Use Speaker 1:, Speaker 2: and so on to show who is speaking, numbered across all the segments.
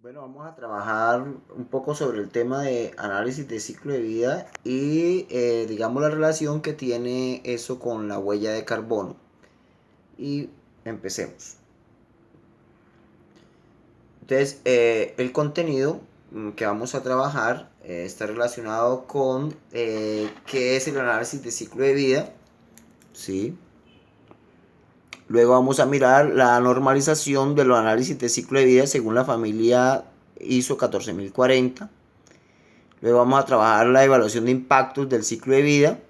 Speaker 1: Bueno, vamos a trabajar un poco sobre el tema de análisis de ciclo de vida y digamos la relación que tiene eso con la huella de carbono. Y empecemos. Entonces, el contenido que vamos a trabajar está relacionado con qué es el análisis de ciclo de vida, ¿sí? Luego vamos a mirar la normalización de los análisis de ciclo de vida según la familia ISO 14040. Luego vamos a trabajar la evaluación de impactos del ciclo de vida.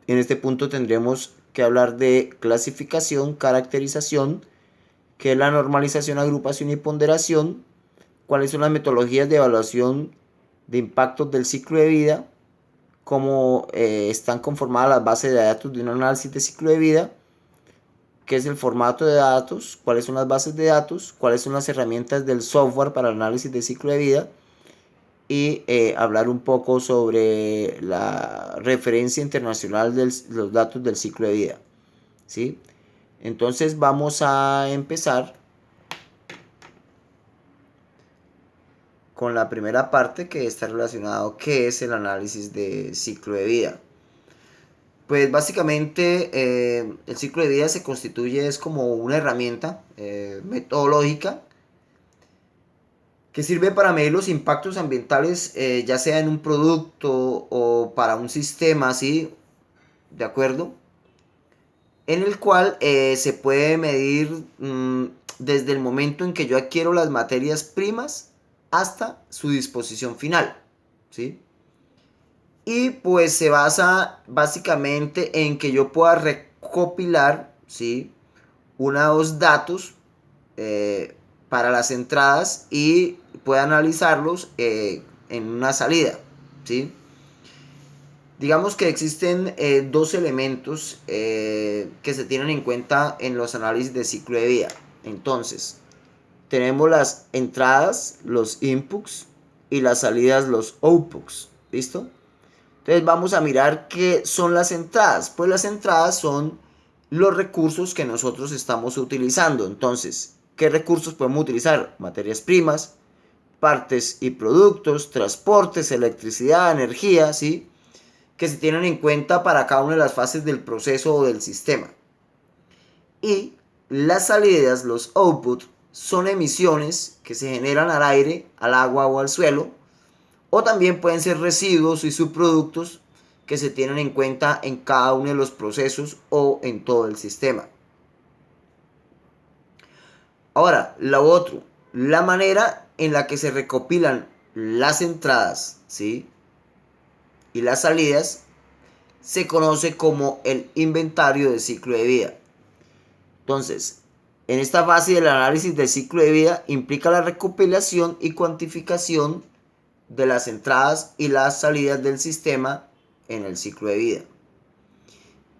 Speaker 1: En este punto tendremos que hablar de clasificación, caracterización, qué es la normalización, agrupación y ponderación, cuáles son las metodologías de evaluación de impactos del ciclo de vida, cómo están conformadas las bases de datos de un análisis de ciclo de vida, qué es el formato de datos, cuáles son las bases de datos, cuáles son las herramientas del software para el análisis de ciclo de vida, y hablar un poco sobre la referencia internacional de los datos del ciclo de vida, ¿sí? Entonces vamos a empezar con la primera parte que está relacionado qué es el análisis de ciclo de vida. Pues básicamente el ciclo de vida se constituye es como una herramienta metodológica que sirve para medir los impactos ambientales, ya sea en un producto o para un sistema, ¿sí? ¿De acuerdo? En el cual se puede medir desde el momento en que yo adquiero las materias primas hasta su disposición final, ¿sí? Y pues se basa básicamente en que yo pueda recopilar, ¿sí? Unos datos para las entradas y pueda analizarlos en una salida, ¿sí? Digamos que existen dos elementos que se tienen en cuenta en los análisis de ciclo de vida. Entonces, tenemos las entradas, los inputs, y las salidas, los outputs. ¿Listo? Entonces vamos a mirar qué son las entradas. Pues las entradas son los recursos que nosotros estamos utilizando. Entonces, ¿qué recursos podemos utilizar? Materias primas, partes y productos, transportes, electricidad, energía, ¿sí? Que se tienen en cuenta para cada una de las fases del proceso o del sistema. Y las salidas, los outputs, son emisiones que se generan al aire, al agua o al suelo, o también pueden ser residuos y subproductos que se tienen en cuenta en cada uno de los procesos o en todo el sistema. Ahora, lo otro, la manera en la que se recopilan las entradas, ¿sí? Y las salidas se conoce como el inventario de ciclo de vida. Entonces, en esta fase del análisis del ciclo de vida implica la recopilación y cuantificación de las entradas y las salidas del sistema en el ciclo de vida.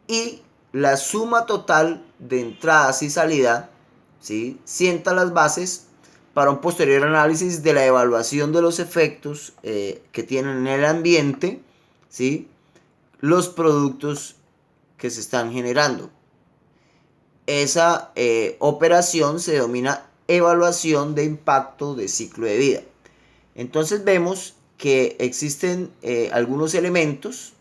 Speaker 1: Y la suma total de entradas y salida, ¿sí? Sienta las bases para un posterior análisis de la evaluación de los efectos que tienen en el ambiente, ¿sí? Los productos que se están generando. Esa operación se denomina evaluación de impacto de ciclo de vida. Entonces vemos que existen algunos elementos.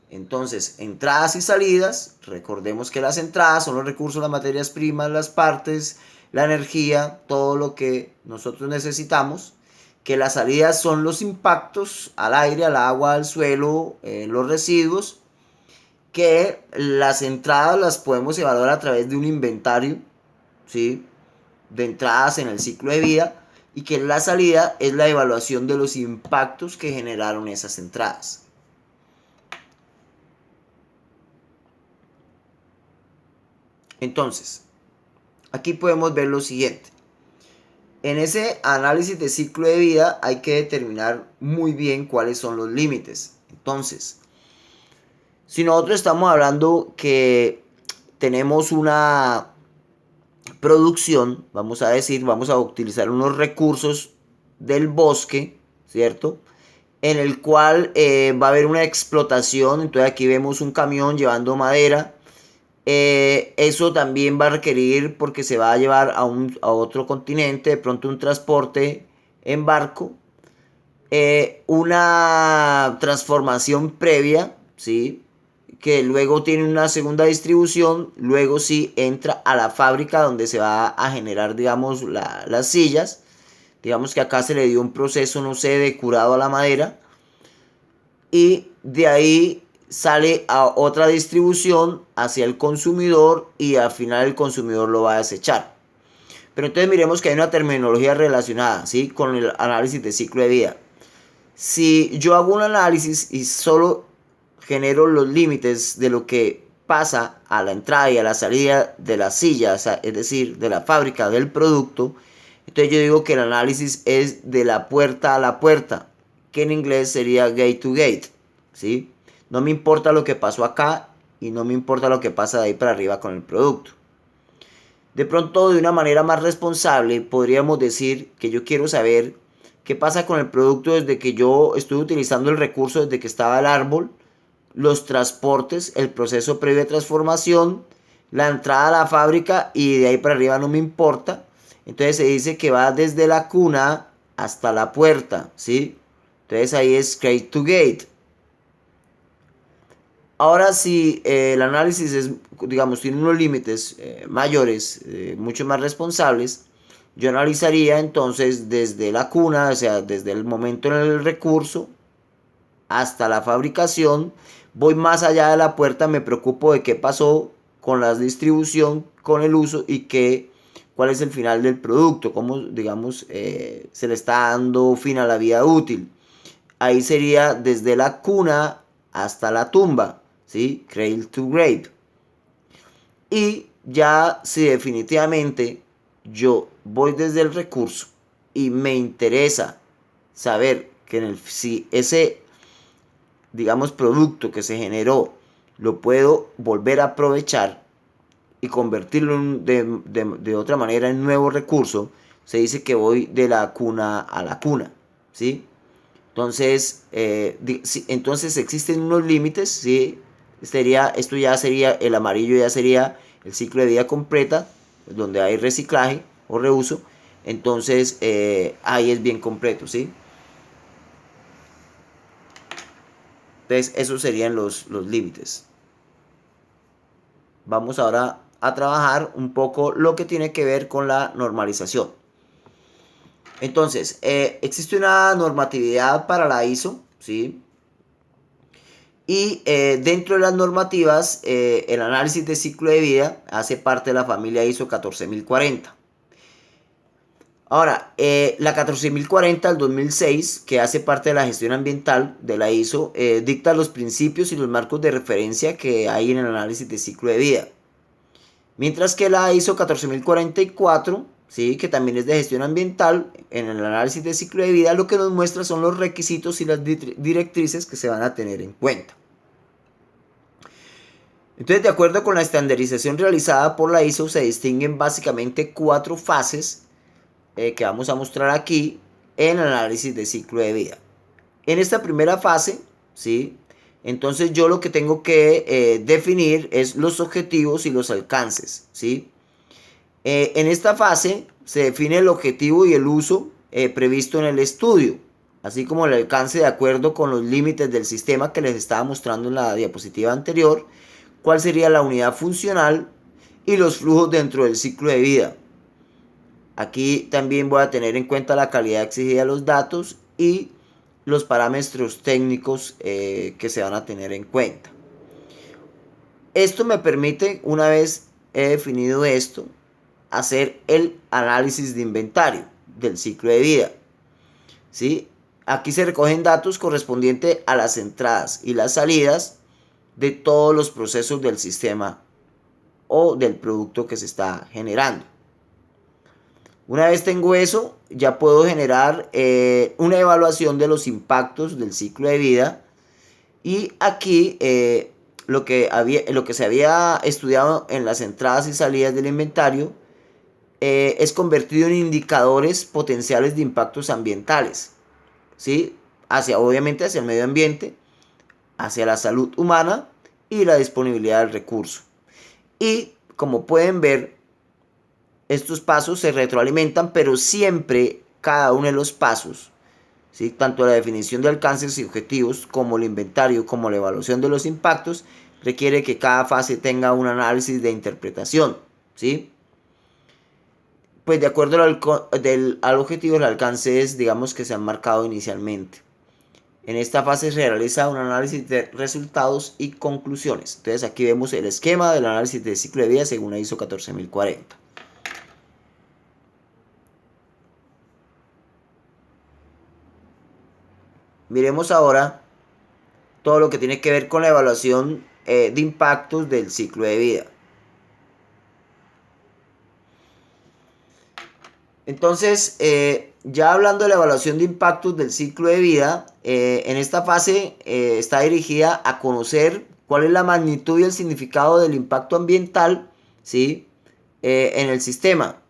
Speaker 1: Entonces, entradas y salidas. Recordemos que las entradas son los recursos, las materias primas, las partes, la energía, todo lo que nosotros necesitamos. Que las salidas son los impactos al aire, al agua, al suelo, los residuos. Que las entradas las podemos evaluar a través de un inventario, ¿sí? De entradas en el ciclo de vida, y que la salida es la evaluación de los impactos que generaron esas entradas. Entonces, aquí podemos ver lo siguiente. En ese análisis de ciclo de vida hay que determinar muy bien cuáles son los límites. Entonces, si nosotros estamos hablando que tenemos una producción, vamos a decir, vamos a utilizar unos recursos del bosque, ¿cierto? En el cual va a haber una explotación. Entonces aquí vemos un camión llevando madera Eso también va a requerir, porque se va a llevar a otro continente, de pronto un transporte en barco, una transformación previa, ¿sí? Que luego tiene una segunda distribución, luego sí entra a la fábrica donde se va a generar, digamos, las sillas. Digamos que acá se le dio un proceso, no sé, de curado a la madera, y de ahí sale a otra distribución hacia el consumidor y al final el consumidor lo va a desechar. Pero entonces miremos que hay una terminología relacionada, ¿sí? Con el análisis de ciclo de vida. Si yo hago un análisis y solo genero los límites de lo que pasa a la entrada y a la salida de la silla, es decir, de la fábrica del producto, entonces yo digo que el análisis es de la puerta a la puerta, que en inglés sería gate to gate, ¿sí? No me importa lo que pasó acá y no me importa lo que pasa de ahí para arriba con el producto. De pronto, de una manera más responsable, podríamos decir que yo quiero saber qué pasa con el producto desde que yo estoy utilizando el recurso, desde que estaba el árbol, los transportes, el proceso previo de transformación, la entrada a la fábrica, y de ahí para arriba no me importa. Entonces se dice que va desde la cuna hasta la puerta, ¿sí? Entonces ahí es gate to gate. Ahora, si el análisis es, digamos, tiene unos límites mayores, mucho más responsables, yo analizaría entonces desde la cuna, o sea, desde el momento en el recurso hasta la fabricación, voy más allá de la puerta, me preocupo de qué pasó con la distribución, con el uso y cuál es el final del producto, cómo, digamos, se le está dando fin a la vida útil. Ahí sería desde la cuna hasta la tumba, ¿sí? Cradle to grave. Y ya si definitivamente yo voy desde el recurso y me interesa saber que si ese, digamos, producto que se generó lo puedo volver a aprovechar y convertirlo de otra manera en nuevo recurso, se dice que voy de la cuna a la cuna, ¿sí? Entonces, entonces existen unos límites, ¿sí? Esto ya sería, el amarillo ya sería el ciclo de vida completa, donde hay reciclaje o reuso. Entonces, ahí es bien completo, ¿sí? Entonces, esos serían los límites. Vamos ahora a trabajar un poco lo que tiene que ver con la normalización. Entonces, existe una normatividad para la ISO, ¿sí? Y dentro de las normativas, el análisis de ciclo de vida hace parte de la familia ISO 14040. Ahora, la 14040 del 2006, que hace parte de la gestión ambiental de la ISO, dicta los principios y los marcos de referencia que hay en el análisis de ciclo de vida. Mientras que la ISO 14044, ¿sí? Que también es de gestión ambiental, en el análisis de ciclo de vida lo que nos muestra son los requisitos y las directrices que se van a tener en cuenta. Entonces, de acuerdo con la estandarización realizada por la ISO, se distinguen básicamente 4 fases que vamos a mostrar aquí en el análisis de ciclo de vida. En esta primera fase, ¿sí? Entonces yo lo que tengo que definir es los objetivos y los alcances, ¿sí? En esta fase se define el objetivo y el uso previsto en el estudio, así como el alcance de acuerdo con los límites del sistema que les estaba mostrando en la diapositiva anterior, cuál sería la unidad funcional y los flujos dentro del ciclo de vida. Aquí también voy a tener en cuenta la calidad exigida de los datos y los parámetros técnicos que se van a tener en cuenta. Esto me permite, una vez he definido esto, hacer el análisis de inventario del ciclo de vida, ¿sí? Aquí se recogen datos correspondientes a las entradas y las salidas de todos los procesos del sistema o del producto que se está generando. Una vez tengo eso, ya puedo generar una evaluación de los impactos del ciclo de vida. Y aquí lo que se había estudiado en las entradas y salidas del inventario es convertido en indicadores potenciales de impactos ambientales, ¿sí? Obviamente hacia el medio ambiente, hacia la salud humana y la disponibilidad del recurso. Y como pueden ver, estos pasos se retroalimentan, pero siempre cada uno de los pasos, ¿sí? Tanto la definición de alcances y objetivos como el inventario, como la evaluación de los impactos, requiere que cada fase tenga un análisis de interpretación, ¿sí? Pues de acuerdo al objetivo, el alcance es, digamos, que se han marcado inicialmente. En esta fase se realiza un análisis de resultados y conclusiones. Entonces aquí vemos el esquema del análisis de ciclo de vida según la ISO 14040. Miremos ahora todo lo que tiene que ver con la evaluación de impactos del ciclo de vida. Entonces, ya hablando de la evaluación de impactos del ciclo de vida, en esta fase está dirigida a conocer cuál es la magnitud y el significado del impacto ambiental, ¿sí? En el sistema.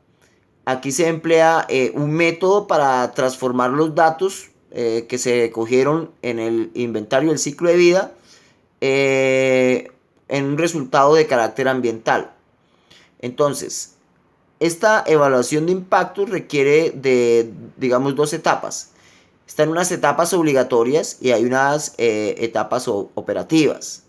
Speaker 1: Aquí se emplea un método para transformar los datos que se cogieron en el inventario del ciclo de vida en un resultado de carácter ambiental. Entonces, esta evaluación de impacto requiere de, digamos, dos etapas. Están unas etapas obligatorias y hay unas etapas operativas.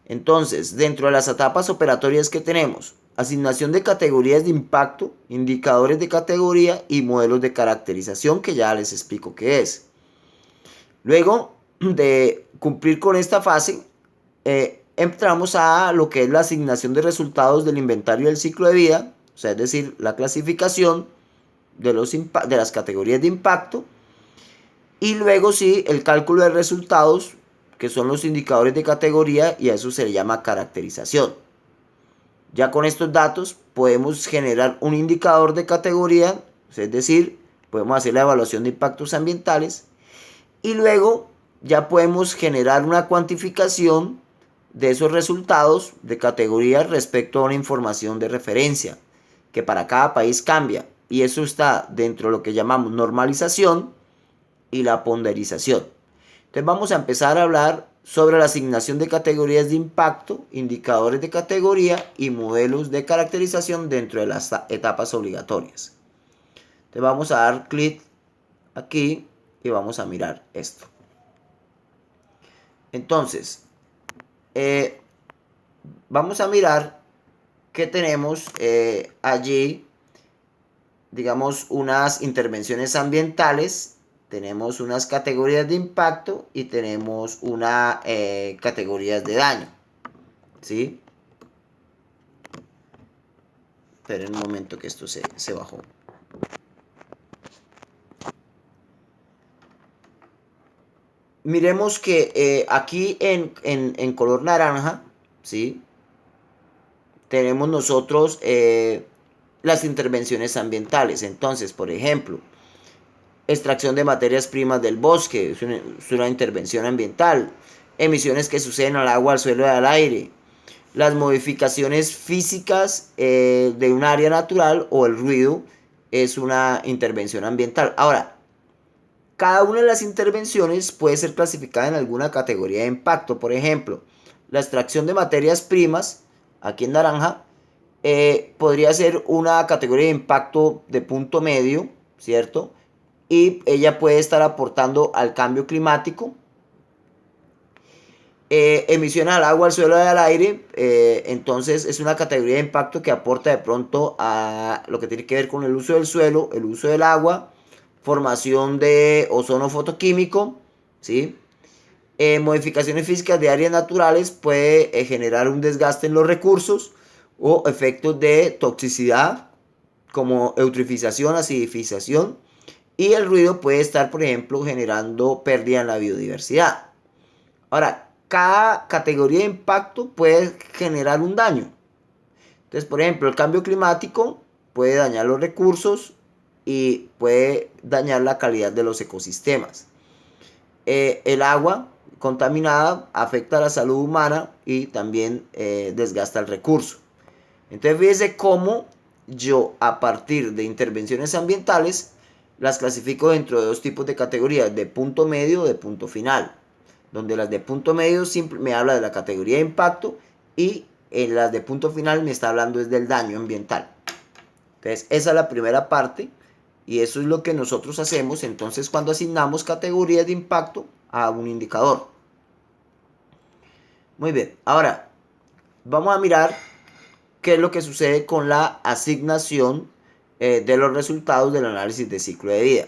Speaker 1: Entonces, dentro de las etapas operatorias que tenemos, asignación de categorías de impacto, indicadores de categoría y modelos de caracterización, que ya les explico qué es. Luego de cumplir con esta fase, entramos a lo que es la asignación de resultados del inventario del ciclo de vida, o sea, es decir, la clasificación de las categorías de impacto, y luego sí, el cálculo de resultados, que son los indicadores de categoría, y a eso se le llama caracterización. Ya con estos datos podemos generar un indicador de categoría, es decir, podemos hacer la evaluación de impactos ambientales, y luego ya podemos generar una cuantificación de esos resultados de categoría respecto a una información de referencia, que para cada país cambia, y eso está dentro de lo que llamamos normalización y la ponderización. Entonces vamos a empezar a hablar sobre la asignación de categorías de impacto, indicadores de categoría y modelos de caracterización dentro de las etapas obligatorias. Entonces vamos a dar clic aquí y vamos a mirar esto. Entonces, vamos a mirar que tenemos allí, digamos, unas intervenciones ambientales, tenemos unas categorías de impacto y tenemos unas categorías de daño, ¿sí? Esperen un momento que esto se bajó. Miremos que aquí en color naranja, ¿sí? Tenemos nosotros las intervenciones ambientales. Entonces, por ejemplo, extracción de materias primas del bosque, es una intervención ambiental. Emisiones que suceden al agua, al suelo y al aire. Las modificaciones físicas de un área natural o el ruido es una intervención ambiental. Ahora, cada una de las intervenciones puede ser clasificada en alguna categoría de impacto. Por ejemplo, la extracción de materias primas, aquí en naranja, podría ser una categoría de impacto de punto medio, ¿cierto? Y ella puede estar aportando al cambio climático. Emisiones al agua, al suelo y al aire, entonces es una categoría de impacto que aporta de pronto a lo que tiene que ver con el uso del suelo, el uso del agua, formación de ozono fotoquímico, ¿sí? Modificaciones físicas de áreas naturales puede generar un desgaste en los recursos o efectos de toxicidad como eutrofización, acidificación, y el ruido puede estar, por ejemplo, generando pérdida en la biodiversidad. Ahora, cada categoría de impacto puede generar un daño. Entonces, por ejemplo, el cambio climático puede dañar los recursos y puede dañar la calidad de los ecosistemas. El agua contaminada afecta a la salud humana y también desgasta el recurso. Entonces, fíjese cómo yo, a partir de intervenciones ambientales, las clasifico dentro de dos tipos de categorías, de punto medio o de punto final. Donde las de punto medio me habla de la categoría de impacto y En las de punto final me está hablando es del daño ambiental. Entonces, esa es la primera parte y eso es lo que nosotros hacemos entonces cuando asignamos categorías de impacto a un indicador. Muy bien, ahora vamos a mirar qué es lo que sucede con la asignación de los resultados del análisis de ciclo de vida.